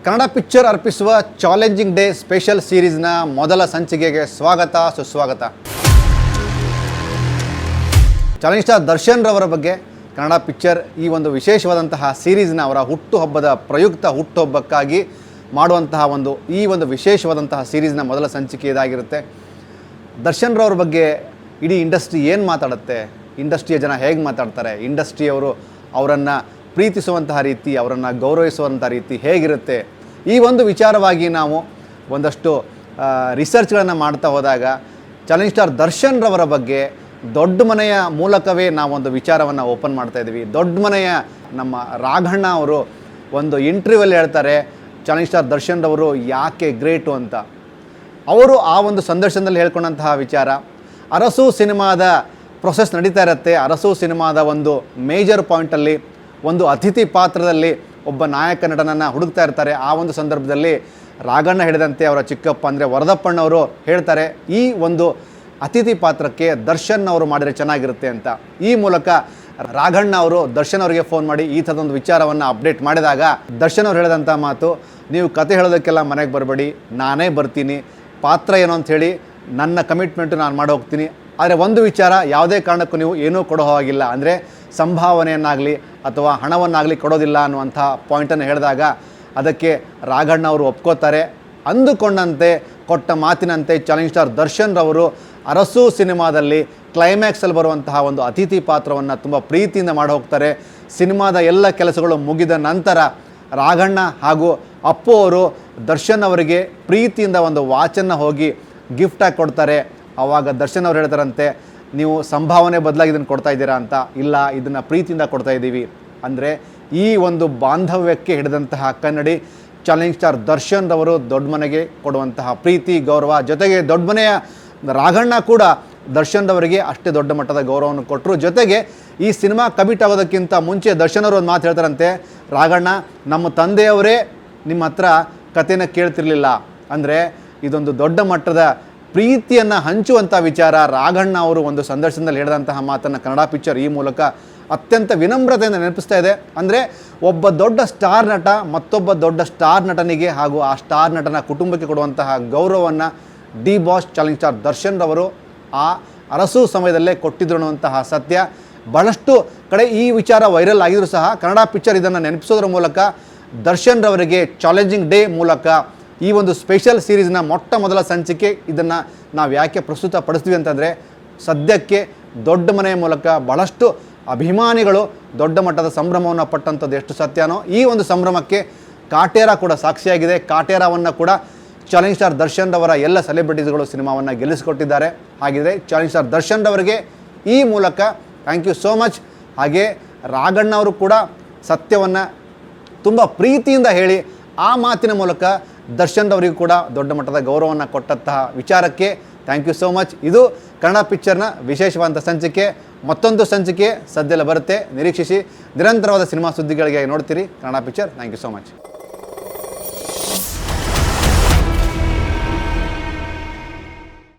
Kannada picture ಅರ್ಪಿಸುವ challenging day special ಸೀರೀಸ್ನ ಮೊದಲ ಸಂಚಿಕೆಗೆ ಸ್ವಾಗತ ಸುಸ್ವಾಗತ. ಚಾಲೆಂಜ್ ಸ್ಟಾರ್ ದರ್ಶನ್ ರವರ ಬಗ್ಗೆ ಕನ್ನಡ ಪಿಕ್ಚರ್ ಈ ಒಂದು ವಿಶೇಷವಾದಂತಹ ಸೀರೀಸ್ನ ಅವರ ಹುಟ್ಟುಹಬ್ಬದ ಪ್ರಯುಕ್ತ ಹುಟ್ಟುಹಬ್ಬಕ್ಕಾಗಿ ಮಾಡುವಂತಹ ಈ ಒಂದು ವಿಶೇಷವಾದಂತಹ ಸೀರೀಸ್ನ ಮೊದಲ ಸಂಚಿಕೆ ಇದಾಗಿರುತ್ತೆ. ದರ್ಶನ್ ರವರ ಬಗ್ಗೆ ಇಡೀ ಇಂಡಸ್ಟ್ರಿ ಏನು ಮಾತಾಡುತ್ತೆ, ಇಂಡಸ್ಟ್ರಿಯ ಜನ ಹೇಗೆ ಮಾತಾಡ್ತಾರೆ, ಇಂಡಸ್ಟ್ರಿಯವರು ಅವರನ್ನು ಪ್ರೀತಿಸುವಂತಹ ರೀತಿ, ಅವರನ್ನು ಗೌರವಿಸುವಂಥ ರೀತಿ ಹೇಗಿರುತ್ತೆ, ಈ ಒಂದು ವಿಚಾರವಾಗಿ ನಾವು ಒಂದಷ್ಟು ರಿಸರ್ಚ್ಗಳನ್ನು ಮಾಡ್ತಾ ಹೋದಾಗ ಚಾಲೆಂಜ್ ಸ್ಟಾರ್ ದರ್ಶನ್ ರವರ ಬಗ್ಗೆ ದೊಡ್ಡ ಮನೆಯ ಮೂಲಕವೇ ನಾವೊಂದು ವಿಚಾರವನ್ನು ಓಪನ್ ಮಾಡ್ತಾಯಿದ್ದೀವಿ. ದೊಡ್ಡ ಮನೆಯ ನಮ್ಮ ರಾಘಣ್ಣ ಅವರು ಒಂದು ಇಂಟರ್ವ್ಯೂವಲ್ಲಿ ಹೇಳ್ತಾರೆ ಚಾಲೆಂಜ್ ಸ್ಟಾರ್ ದರ್ಶನ್ ರವರು ಯಾಕೆ ಗ್ರೇಟು ಅಂತ. ಅವರು ಆ ಒಂದು ಸಂದರ್ಶನದಲ್ಲಿ ಹೇಳ್ಕೊಂಡಂತಹ ವಿಚಾರ, ಅರಸು ಸಿನಿಮಾದ ಪ್ರೊಸೆಸ್ ನಡೀತಾ ಇರುತ್ತೆ. ಅರಸು ಸಿನಿಮಾದ ಒಂದು ಮೇಜರ್ ಪಾಯಿಂಟಲ್ಲಿ ಒಂದು ಅತಿಥಿ ಪಾತ್ರದಲ್ಲಿ ಒಬ್ಬ ನಾಯಕ ನಟನನ್ನು ಹುಡುಕ್ತಾ ಇರ್ತಾರೆ. ಆ ಒಂದು ಸಂದರ್ಭದಲ್ಲಿ ರಾಘಣ್ಣ ಹೇಳಿದಂತೆ ಅವರ ಚಿಕ್ಕಪ್ಪ ಅಂದರೆ ವರದಪ್ಪಣ್ಣವರು ಹೇಳ್ತಾರೆ, ಈ ಒಂದು ಅತಿಥಿ ಪಾತ್ರಕ್ಕೆ ದರ್ಶನ್ ಅವರು ಮಾಡಿದರೆ ಚೆನ್ನಾಗಿರುತ್ತೆ ಅಂತ. ಈ ಮೂಲಕ ರಾಘಣ್ಣ ಅವರು ದರ್ಶನ್ ಅವರಿಗೆ ಫೋನ್ ಮಾಡಿ ಈ ಥರದೊಂದು ವಿಚಾರವನ್ನು ಅಪ್ಡೇಟ್ ಮಾಡಿದಾಗ ದರ್ಶನ್ ಅವರು ಹೇಳಿದಂಥ ಮಾತು, ನೀವು ಕತೆ ಹೇಳೋದಕ್ಕೆಲ್ಲ ಮನೆಗೆ ಬರಬೇಡಿ, ನಾನೇ ಬರ್ತೀನಿ, ಪಾತ್ರ ಏನು ಅಂಥೇಳಿ ನನ್ನ ಕಮಿಟ್ಮೆಂಟು ನಾನು ಮಾಡಿ ಹೋಗ್ತೀನಿ. ಆದರೆ ಒಂದು ವಿಚಾರ, ಯಾವುದೇ ಕಾರಣಕ್ಕೂ ನೀವು ಏನೂ ಕೊಡೋ ಹಾಗಿಲ್ಲ, ಅಂದರೆ ಸಂಭಾವನೆಯನ್ನಾಗಲಿ ಅಥವಾ ಹಣವನ್ನಾಗಲಿ ಕೊಡೋದಿಲ್ಲ ಅನ್ನುವಂಥ ಪಾಯಿಂಟನ್ನು ಹೇಳಿದಾಗ ಅದಕ್ಕೆ ರಾಘಣ್ಣ ಅವರು ಒಪ್ಕೋತಾರೆ. ಅಂದುಕೊಂಡಂತೆ ಕೊಟ್ಟ ಮಾತಿನಂತೆ ಚಾಲೆಂಜ್ ಸ್ಟಾರ್ ದರ್ಶನ್ ರವರು ಅರಸು ಸಿನಿಮಾದಲ್ಲಿ ಕ್ಲೈಮ್ಯಾಕ್ಸಲ್ಲಿ ಬರುವಂತಹ ಒಂದು ಅತಿಥಿ ಪಾತ್ರವನ್ನು ತುಂಬ ಪ್ರೀತಿಯಿಂದ ಮಾಡಿ ಹೋಗ್ತಾರೆ. ಸಿನಿಮಾದ ಎಲ್ಲ ಕೆಲಸಗಳು ಮುಗಿದ ನಂತರ ರಾಘಣ್ಣ ಹಾಗೂ ಅಪ್ಪು ಅವರು ದರ್ಶನ್ ಅವರಿಗೆ ಪ್ರೀತಿಯಿಂದ ಒಂದು ವಾಚನ್ನು ಹೋಗಿ ಗಿಫ್ಟಾಗಿ ಕೊಡ್ತಾರೆ. ಆವಾಗ ದರ್ಶನ್ ಅವರು ಹೇಳ್ತಾರಂತೆ, ನೀವು ಸಂಭಾವನೆ ಬದಲಾಗಿ ಇದನ್ನು ಕೊಡ್ತಾ ಇದ್ದೀರಾ ಅಂತ. ಇಲ್ಲ, ಇದನ್ನು ಪ್ರೀತಿಯಿಂದ ಕೊಡ್ತಾ ಇದ್ದೀವಿ. ಅಂದರೆ ಈ ಒಂದು ಬಾಂಧವ್ಯಕ್ಕೆ ಹಿಡಿದಂತಹ ಕನ್ನಡಿ ಚಾಲೆಂಜ್ ಸ್ಟಾರ್ ದರ್ಶನ್ ರವರು ದೊಡ್ಡ ಮನೆಗೆ ಕೊಡುವಂತಹ ಪ್ರೀತಿ ಗೌರವ, ಜೊತೆಗೆ ದೊಡ್ಡ ಮನೆಯ ರಾಘಣ್ಣ ಕೂಡ ದರ್ಶನ್ ರವರಿಗೆ ಅಷ್ಟೇ ದೊಡ್ಡ ಮಟ್ಟದ ಗೌರವವನ್ನು ಕೊಟ್ಟರು. ಜೊತೆಗೆ ಈ ಸಿನಿಮಾ ಕಮಿಟ್ ಆಗೋದಕ್ಕಿಂತ ಮುಂಚೆ ದರ್ಶನ್ ಅವರು ಒಂದು ಮಾತು ಹೇಳ್ತಾರಂತೆ, ರಾಘಣ್ಣ, ನಮ್ಮ ತಂದೆಯವರೇ ನಿಮ್ಮ ಹತ್ರ ಕಥೆನ ಕೇಳ್ತಿರ್ಲಿಲ್ಲ. ಅಂದರೆ ಇದೊಂದು ದೊಡ್ಡ ಮಟ್ಟದ ಪ್ರೀತಿಯನ್ನು ಹಂಚುವಂಥ ವಿಚಾರ ರಾಘಣ್ಣ ಅವರು ಒಂದು ಸಂದರ್ಶನದಲ್ಲಿ ಹೇಳಿದಂತಹ ಮಾತನ್ನು ಕನ್ನಡ ಪಿಕ್ಚರ್ ಈ ಮೂಲಕ ಅತ್ಯಂತ ವಿನಮ್ರತೆಯಿಂದ ನೆನಪಿಸ್ತಾ ಇದೆ. ಅಂದರೆ ಒಬ್ಬ ದೊಡ್ಡ ಸ್ಟಾರ್ ನಟ ಮತ್ತೊಬ್ಬ ದೊಡ್ಡ ಸ್ಟಾರ್ ನಟನಿಗೆ ಹಾಗೂ ಆ ಸ್ಟಾರ್ ನಟನ ಕುಟುಂಬಕ್ಕೆ ಕೊಡುವಂತಹ ಗೌರವವನ್ನು D boss challenge star Darshan ರವರು ಆ ಅರಸು ಸಮಯದಲ್ಲೇ ಕೊಟ್ಟಿದ್ರು ಅನ್ನುವಂತಹ ಸತ್ಯ. ಬಹಳಷ್ಟು ಕಡೆ ಈ ವಿಚಾರ ವೈರಲ್ ಆಗಿದ್ರು ಸಹ ಕನ್ನಡ ಪಿಕ್ಚರ್ ಇದನ್ನು ನೆನಪಿಸೋದ್ರ ಮೂಲಕ ದರ್ಶನ್ ರವರಿಗೆ ಚಾಲೆಂಜಿಂಗ್ ಡೇ ಮೂಲಕ ಈ ಒಂದು ಸ್ಪೆಷಲ್ ಸೀರೀಸ್ನ ಮೊಟ್ಟ ಮೊದಲ ಸಂಚಿಕೆ ಇದನ್ನು ನಾವು ಯಾಕೆ ಪ್ರಸ್ತುತ ಪಡಿಸ್ತೀವಿ ಅಂತಂದರೆ, ಸದ್ಯಕ್ಕೆ ದೊಡ್ಡ ಮನೆಯ ಮೂಲಕ ಬಹಳಷ್ಟು ಅಭಿಮಾನಿಗಳು ದೊಡ್ಡ ಮಟ್ಟದ ಸಂಭ್ರಮವನ್ನು ಪಟ್ಟಂಥದ್ದು ಎಷ್ಟು ಸತ್ಯನೋ ಈ ಒಂದು ಸಂಭ್ರಮಕ್ಕೆ ಕಾಟೇರ ಕೂಡ ಸಾಕ್ಷಿಯಾಗಿದೆ. ಕಾಟೇರವನ್ನು ಕೂಡ ಚಾಲೆಂಜ್ ಸ್ಟಾರ್ ದರ್ಶನ್ ರವರ ಎಲ್ಲ ಸೆಲೆಬ್ರಿಟೀಸ್ಗಳು ಸಿನಿಮಾವನ್ನು ಗೆಲ್ಲಿಸಿಕೊಟ್ಟಿದ್ದಾರೆ. ಹಾಗಿದ್ರೆ ಚಾಲೆಂಜ್ ಸ್ಟಾರ್ ದರ್ಶನ್ ರವರಿಗೆ ಈ ಮೂಲಕ ಥ್ಯಾಂಕ್ ಯು ಸೋ ಮಚ್. ಹಾಗೆ ರಾಘಣ್ಣ ಅವರು ಕೂಡ ಸತ್ಯವನ್ನು ತುಂಬ ಪ್ರೀತಿಯಿಂದ ಹೇಳಿ ಆ ಮಾತಿನ ಮೂಲಕ ದರ್ಶನ್ ರವರಿಗೂ ಕೂಡ ದೊಡ್ಡ ಮಟ್ಟದ ಗೌರವವನ್ನು ಕೊಟ್ಟಂತಹ ವಿಚಾರಕ್ಕೆ ಥ್ಯಾಂಕ್ ಯು ಸೋ ಮಚ್. ಇದು ಕನ್ನಡ ಪಿಕ್ಚರ್ನ ವಿಶೇಷವಾದಂಥ ಸಂಚಿಕೆ. ಮತ್ತೊಂದು ಸಂಚಿಕೆ ಸದ್ಯದಲ್ಲೇ ಬರುತ್ತೆ, ನಿರೀಕ್ಷಿಸಿ. ನಿರಂತರವಾದ ಸಿನಿಮಾ ಸುದ್ದಿಗಳಿಗೆ ನೋಡ್ತೀರಿ Kannada picture. Thank you so much.